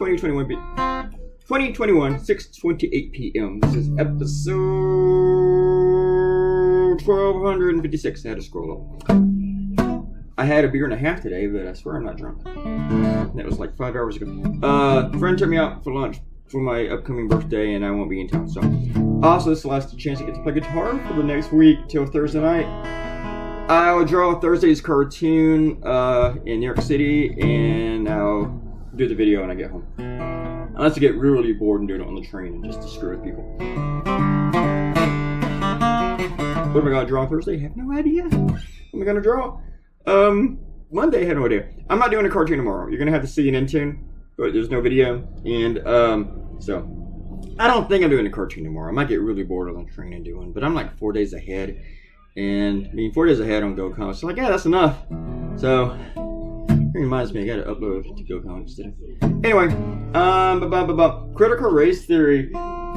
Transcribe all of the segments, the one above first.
2021, 6:28 p.m. This is episode 1256. I had to scroll up. I had a beer and a half today, but I swear I'm not drunk. That was like 5 hours ago. Friend took me out for lunch for my upcoming birthday, and I won't be in town. So, also, this is the last chance to get to play guitar for the next week till Thursday night. I'll draw Thursday's cartoon in New York City, and I'll do the video when I get home. Unless I get really bored and do it on the train and just to screw with people. What am I going to draw on Thursday? I have no idea. What am I going to draw? Monday, I had no idea. I'm not doing a cartoon tomorrow. You're going to have to see an Intune, but there's no video. And, so, I don't think I'm doing a cartoon tomorrow. I might get really bored on the train and do one, but I'm like 4 days ahead. And, 4 days ahead on GoCon. So, like, yeah, that's enough. So, it reminds me, I got to upload to GoCon instead. Anyway, critical race theory.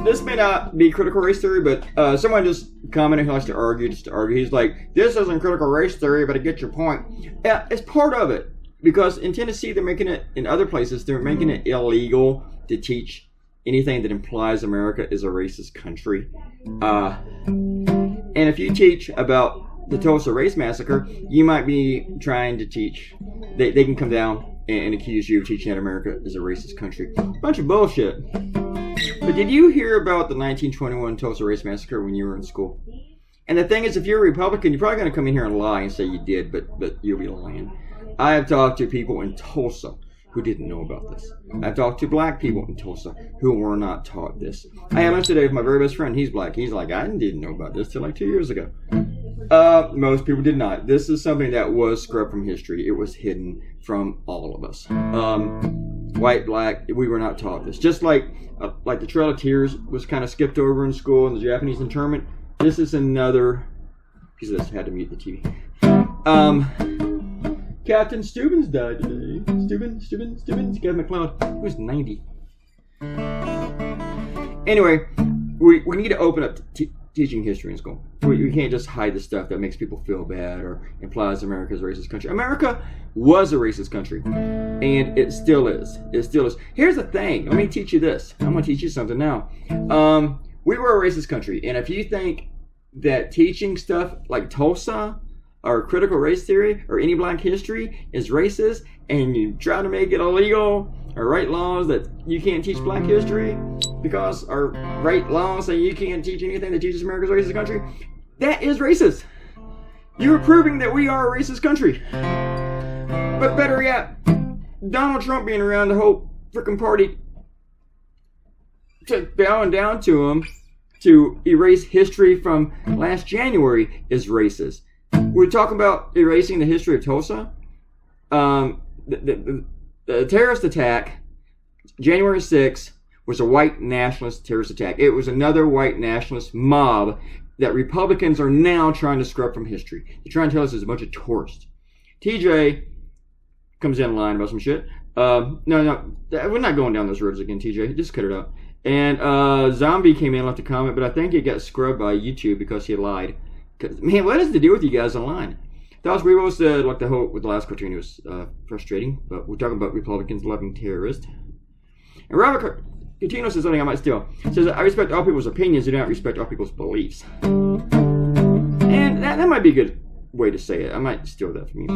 This may not be critical race theory, but someone just commented who likes to argue, just to argue. He's like, this isn't critical race theory, but I get your point. Yeah, it's part of it. Because in Tennessee, they're making it, in other places, they're making it illegal to teach anything that implies America is a racist country. And if you teach about the Tulsa Race Massacre, you might be trying to teach, they can come down and accuse you of teaching that America is a racist country. Bunch of bullshit. But did you hear about the 1921 Tulsa Race Massacre when you were in school? And the thing is, if you're a Republican, you're probably going to come in here and lie and say you did, but you'll be lying. I have talked to people in Tulsa who didn't know about this. I've talked to black people in Tulsa who were not taught this. I had lunch today with my very best friend. He's black. He's like, I didn't know about this till like 2 years ago. Most people did not. This is something that was scrubbed from history. It was hidden from all of us. White, black, we were not taught this. Just like the Trail of Tears was kind of skipped over in school and the Japanese internment. This is another piece of this. I had to mute the TV. Captain Steubens died today. Steubens, Kevin McLeod. He was 90. Anyway, we need to open up teaching history in school. We can't just hide the stuff that makes people feel bad or implies America's a racist country. America was a racist country, and it still is. It still is. Here's the thing. Let me teach you this. I'm going to teach you something now. We were a racist country, and if you think that teaching stuff like Tulsa or critical race theory or any black history is racist, and you try to make it illegal or write laws that you can't teach black history because, or write laws saying you can't teach anything that teaches America's a racist country, that is racist. You're proving that we are a racist country. But better yet, Donald Trump being around the whole freaking party bowing down to him to erase history from last January is racist. We're talking about erasing the history of Tulsa. The terrorist attack, January 6th, was a white nationalist terrorist attack. It was another white nationalist mob that Republicans are now trying to scrub from history. They're trying to tell us there's a bunch of tourists. TJ comes in line about some shit. No, we're not going down those roads again, TJ. Just cut it out. And Zombie came in and left a comment, but I think it got scrubbed by YouTube because he lied. Man, what is the deal with you guys online? Thoughts we both said, like the whole with the last cartoon, it was frustrating, but we're talking about Republicans loving terrorists. And Robert Coutinho says something I might steal. He says, I respect all people's opinions, I do not respect all people's beliefs. And that might be a good way to say it. I might steal that from you.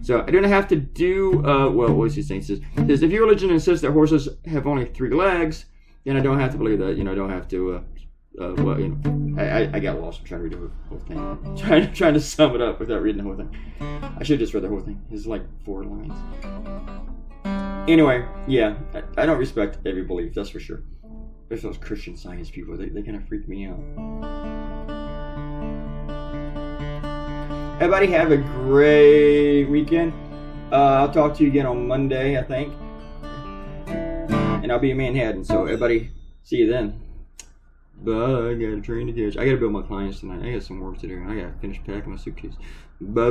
So I don't have to do, what is he saying? He says, if your religion insists that horses have only 3 legs, then I don't have to believe that, I don't have to, I got lost trying to read the whole thing. Trying to sum it up without reading the whole thing. I should have just read the whole thing. It's like 4 lines. Anyway, yeah, I don't respect every belief, that's for sure. There's those Christian Science people, they kind of freak me out. Everybody have a great weekend. I'll talk to you again on Monday, I think. And I'll be in Manhattan, so everybody, see you then. Bye, I got a train to catch. I gotta build my clients tonight. I got some work to do. I gotta finish packing my suitcase. Bye.